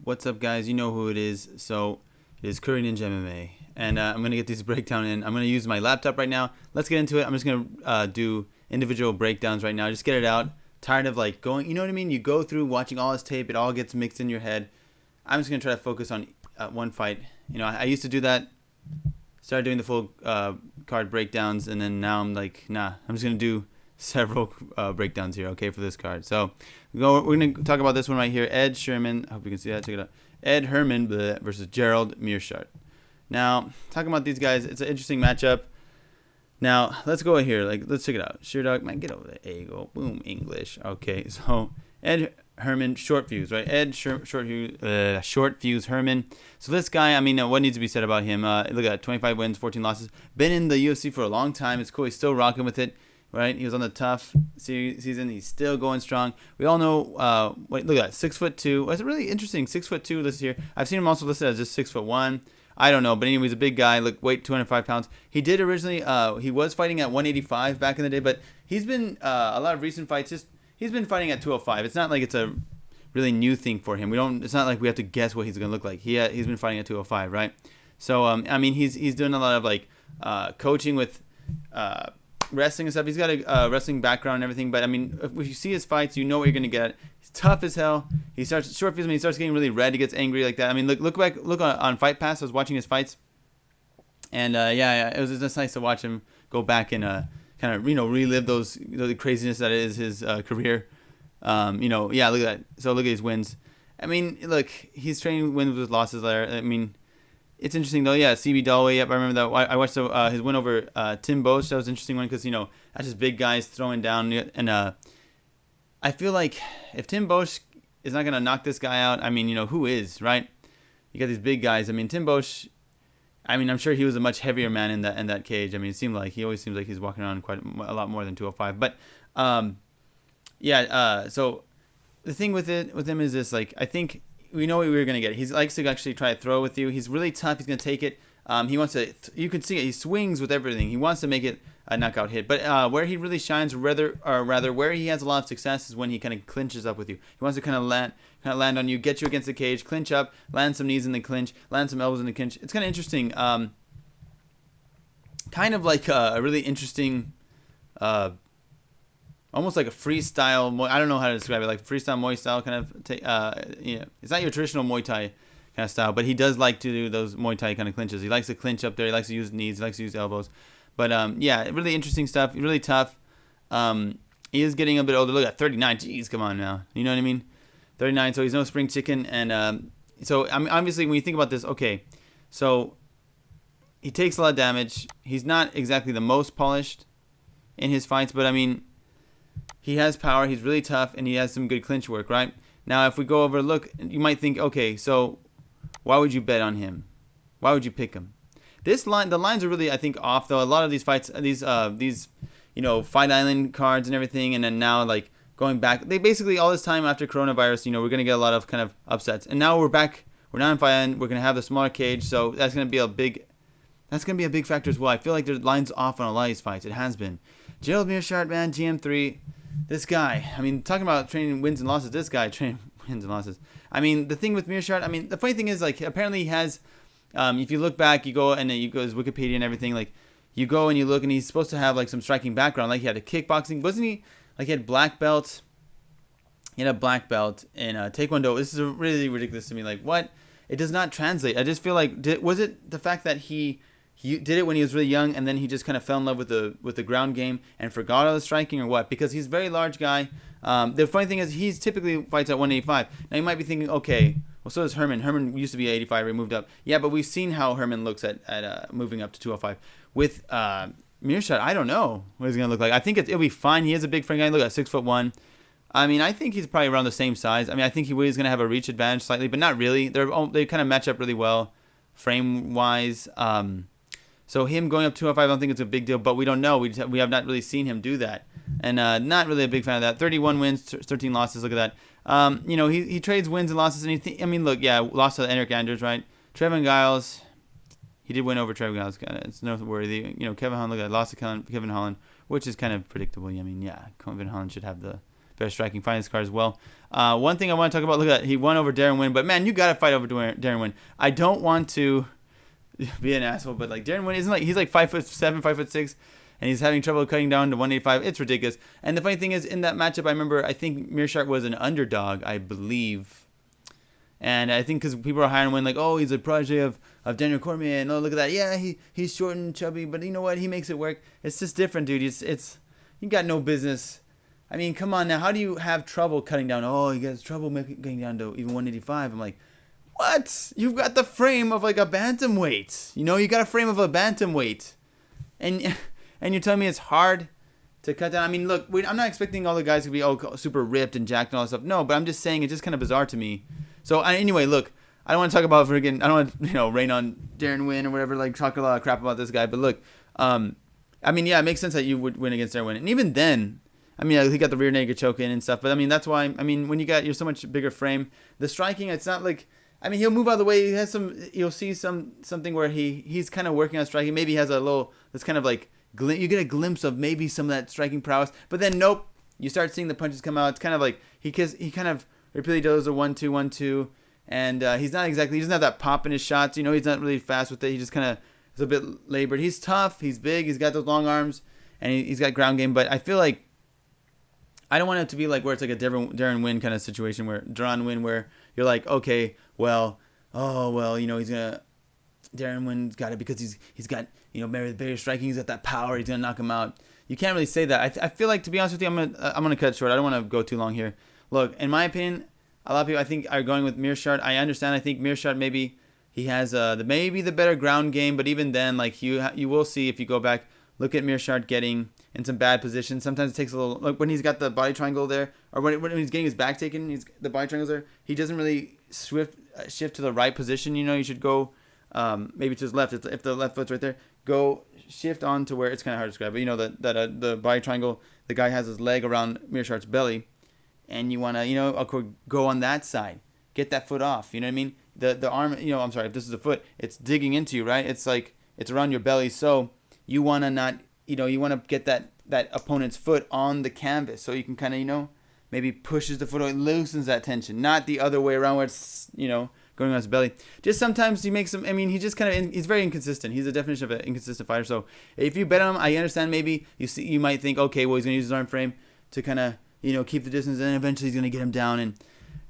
What's up, guys? You know who it is. So it is Curry Ninja MMA, and I'm gonna get these breakdown in. I'm gonna use my laptop right now. Let's get into it. I'm just gonna do individual breakdowns right now. Just get it out. Tired of like going. You know what I mean? You go through watching all this tape. It all gets mixed in your head. I'm just gonna try to focus on one fight. You know, I used to do that. Started doing the full card breakdowns, and then now I'm like, nah. I'm just gonna do several breakdowns here, okay, for this card. So we're gonna talk about this one right here. Ed Sherman. I hope you can see that. Check it out. Ed Herman versus Gerald Meershaert. Now, talking about these guys, it's an interesting matchup. Now, let's go here. Let's check it out. Sure, dog, man, get over there. There you go. Boom, English. Okay, so Ed Herman, short fuse, right? Ed short fuse Herman. So this guy, I mean, what needs to be said about him? Look at that, 25 wins, 14 losses. Been in the UFC for a long time. It's cool. He's still rocking with it. Right, he was on the tough season. He's still going strong. We all know. Look at that, 6'2". It's really interesting. 6'2" listed here. I've seen him also listed as just 6'1". I don't know, but anyway, he's a big guy. Look, weight 205 pounds. He did originally. He was fighting at 185 back in the day, but he's been a lot of recent fights. He's been fighting at 205. It's not like it's a really new thing for him. It's not like we have to guess what he's gonna look like. He's been fighting at 205, right? So I mean, he's doing a lot of like coaching with. Wrestling and stuff. He's got a wrestling background and everything, but I mean, if you see his fights, you know what you're gonna get. He's tough as hell. He starts short fuse when he starts getting really red. He gets angry like that. I mean, look on Fight Pass. I was watching his fights, and yeah, it was just nice to watch him go back and kind of relive those the craziness that is his career. Yeah, look at that. So look at his wins. I mean, look, he's training wins with losses there. I mean. It's interesting though, yeah. CB Dalloway, yep, I remember that. I watched his win over Tim Bosch. That was an interesting one because that's just big guys throwing down, and I feel like if Tim Bosch is not gonna knock this guy out, I mean, who is, right? You got these big guys. I mean, Tim Bosch. I mean, I'm sure he was a much heavier man in that cage. I mean, he always seems like he's walking around quite a lot more than 205. But yeah. So the thing with him is this, like, I think. We know what we were going to get. He likes to actually try to throw with you. He's really tough. He's going to take it. He wants to. You can see it. He swings with everything. He wants to make it a knockout hit. But where he really shines, rather where he has a lot of success, is when he kind of clinches up with you. He wants to kind of land on you, get you against the cage, clinch up, land some knees in the clinch, land some elbows in the clinch. It's kind of interesting. Kind of like a really interesting. Almost like a freestyle. I don't know how to describe it. Like freestyle Muay style kind of. It's not your traditional Muay Thai kind of style, but he does like to do those Muay Thai kind of clinches. He likes to clinch up there. He likes to use knees. He likes to use elbows. But yeah, really interesting stuff. Really tough. He is getting a bit older. Look at 39. Jeez, come on now. You know what I mean? 39. So he's no spring chicken. And so I mean, obviously, when you think about this, okay, so he takes a lot of damage. He's not exactly the most polished in his fights, but I mean. He has power, he's really tough, and he has some good clinch work, right? Now, if we go over, look, you might think, okay, so why would you bet on him? Why would you pick him? The lines are really, I think, off, though. A lot of these fights, these Fight Island cards and everything, and then now, like, going back, they basically, all this time after coronavirus, we're going to get a lot of kind of upsets. And now we're back, we're not in Fight Island, we're going to have the smaller cage, so that's going to be a big factor as well. I feel like there's lines off on a lot of these fights. It has been. Gerald Meershaert, man, GM3. This guy, I mean, talking about training wins and losses, this guy training wins and losses. I mean, the thing with Meershaert, I mean, the funny thing is, like, apparently he has, if you look back, you go and you go his Wikipedia and everything, like, you go and you look and he's supposed to have, like, some striking background. Like, he had a kickboxing, wasn't he? Like, he had black belt. He had a black belt in Taekwondo. This is really ridiculous to me. Like, what? It does not translate. I just feel like, was it the fact that he did it when he was really young, and then he just kind of fell in love with the ground game and forgot all the striking, or what? Because he's a very large guy. The funny thing is, he's typically fights at 185. Now you might be thinking, okay, well, so does Herman. Herman used to be 85, he moved up. Yeah, but we've seen how Herman looks at moving up to 205. With Meershaert, I don't know what he's gonna look like. I think it'll be fine. He is a big frame guy. Look at 6'1". I mean, I think he's probably around the same size. I mean, I think he's gonna have a reach advantage slightly, but not really. They kind of match up really well, frame wise. So him going up 205, I don't think it's a big deal, but we don't know. We have not really seen him do that, and not really a big fan of that. 31 wins, 13 losses. Look at that. He trades wins and losses, and I mean, look, yeah, lost to Eric Andrews, right? Trevin Giles, he did win over Trevin Giles. It's noteworthy. Kevin Holland, look at that, lost to Kevin Holland, which is kind of predictable. I mean, yeah, Kevin Holland should have the better striking fight in this card as well. One thing I want to talk about, look at that. He won over Darren Wynn, but man, you got to fight over Darren Wynn. I don't want to be an asshole, but like Darren Wynn isn't like, he's like 5'7", 5'6", and he's having trouble cutting down to 185. It's ridiculous. And the funny thing is, in that matchup, I remember, I think Meershaert was an underdog, I believe. And I think because people are high on Wynn, like, oh, he's a protege of Daniel Cormier, and oh, look at that. Yeah, he's short and chubby, but you know what? He makes it work. It's just different, dude. It's you got no business. I mean, come on now. How do you have trouble cutting down? Oh, he has trouble getting down to even 185. I'm like, what? You've got the frame of like a bantamweight. You know, you got a frame of a bantamweight. And you're telling me it's hard to cut down? I mean, look, I'm not expecting all the guys to be super ripped and jacked and all that stuff. No, but I'm just saying it's just kind of bizarre to me. So anyway, look, I don't want to talk about friggin', I don't want to, rain on Darren Wynn or whatever, like talk a lot of crap about this guy. But look, I mean, yeah, it makes sense that you would win against Darren Wynn. And even then, I mean, he got the rear naked choke in and stuff. But I mean, that's why, I mean, when you're so much bigger frame, the striking, it's not like, I mean, he'll move out of the way. He has you'll see something where he's kind of working on striking. Maybe he has a little, that's kind of like, you get a glimpse of maybe some of that striking prowess. But then, nope, you start seeing the punches come out. It's kind of like, he kind of repeatedly does a 1-2, 1-2. And he doesn't have that pop in his shots. He's not really fast with it. He just kind of is a bit labored. He's tough. He's big. He's got those long arms. And he's got ground game. But I feel like I don't want it to be like where it's like a Darren Wynn kind of situation where you're like, okay, well, he's going to, Darren Wynn's got it because he's got, better striking. He's got that power. He's going to knock him out. You can't really say that. I feel like, to be honest with you, I'm gonna cut it short. I don't want to go too long here. Look, in my opinion, a lot of people, I think, are going with Meershaert. I understand. I think Meershaert, maybe he has maybe the better ground game, but even then, like you will see if you go back, look at Meershaert getting in some bad positions. Sometimes it takes a little, like when he's got the body triangle there, or when he's getting his back taken, the body triangle's there. He doesn't really shift to the right position. You should go maybe to his left. If the left foot's right there, go shift on to where it's kind of hard to describe. But that the body triangle, the guy has his leg around Meershaert's belly. And you want to, go on that side. Get that foot off. You know what I mean? The arm, I'm sorry, if this is the foot, it's digging into you, right? It's like, it's around your belly. So you want to not, you want to get that opponent's foot on the canvas. So you can kind of, maybe pushes the foot away, loosens that tension. Not the other way around where it's, going on his belly. Just sometimes he makes some, he's just kind of, he's very inconsistent. He's the definition of an inconsistent fighter. So if you bet on him, I understand maybe, you might think, okay, well, he's going to use his arm frame to kind of, keep the distance, and eventually he's going to get him down. And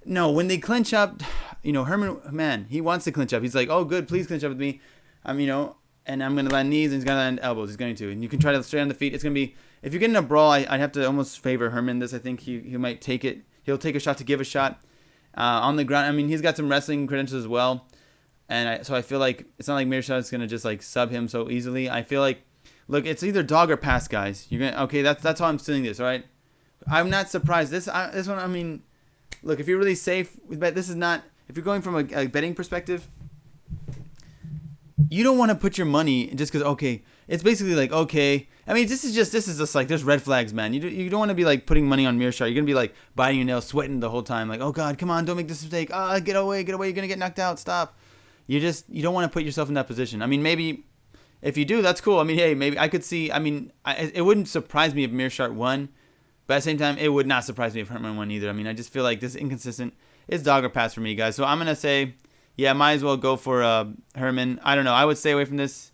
no, when they clinch up, Herman, man, he wants to clinch up. He's like, oh, good, please clinch up with me. And I'm going to land knees, and he's going to land elbows. He's going to. And you can try to straight on the feet. It's going to be, if you get in a brawl, I'd have to almost favor Herman this. I think he might take it. He'll take a shot to give a shot on the ground. He's got some wrestling credentials as well. And so I feel like it's not like Meershaert's going to just like sub him so easily. I feel like, look, it's either dog or pass, guys. You're going to, okay, that's how I'm stealing this, all right? I'm not surprised. This one, look, if you're really safe with bet, this is not, if you're going from a betting perspective, you don't want to put your money just because, okay, it's basically like, okay, this is just like, there's red flags, man. You don't want to be like putting money on Meershaert. You're going to be like biting your nails, sweating the whole time. Like, oh God, come on, don't make this mistake. Get away. You're going to get knocked out. Stop. You don't want to put yourself in that position. Maybe if you do, that's cool. Hey, maybe I could see, it wouldn't surprise me if Meershaert won. But at the same time, it would not surprise me if Herman won either. I just feel like this is inconsistent. It's dog or pass for me, guys. So I'm going to say, yeah, might as well go for Herman. I don't know. I would stay away from this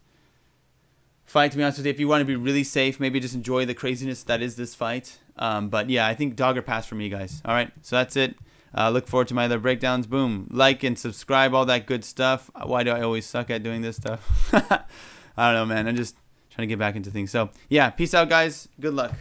fight, to be honest with you. If you want to be really safe, maybe just enjoy the craziness that is this fight. But yeah, I think dog or pass for me, guys. All right, so that's it. Look forward to my other breakdowns. Boom. Like and subscribe, all that good stuff. Why do I always suck at doing this stuff? I don't know, man. I'm just trying to get back into things. So yeah, peace out, guys. Good luck.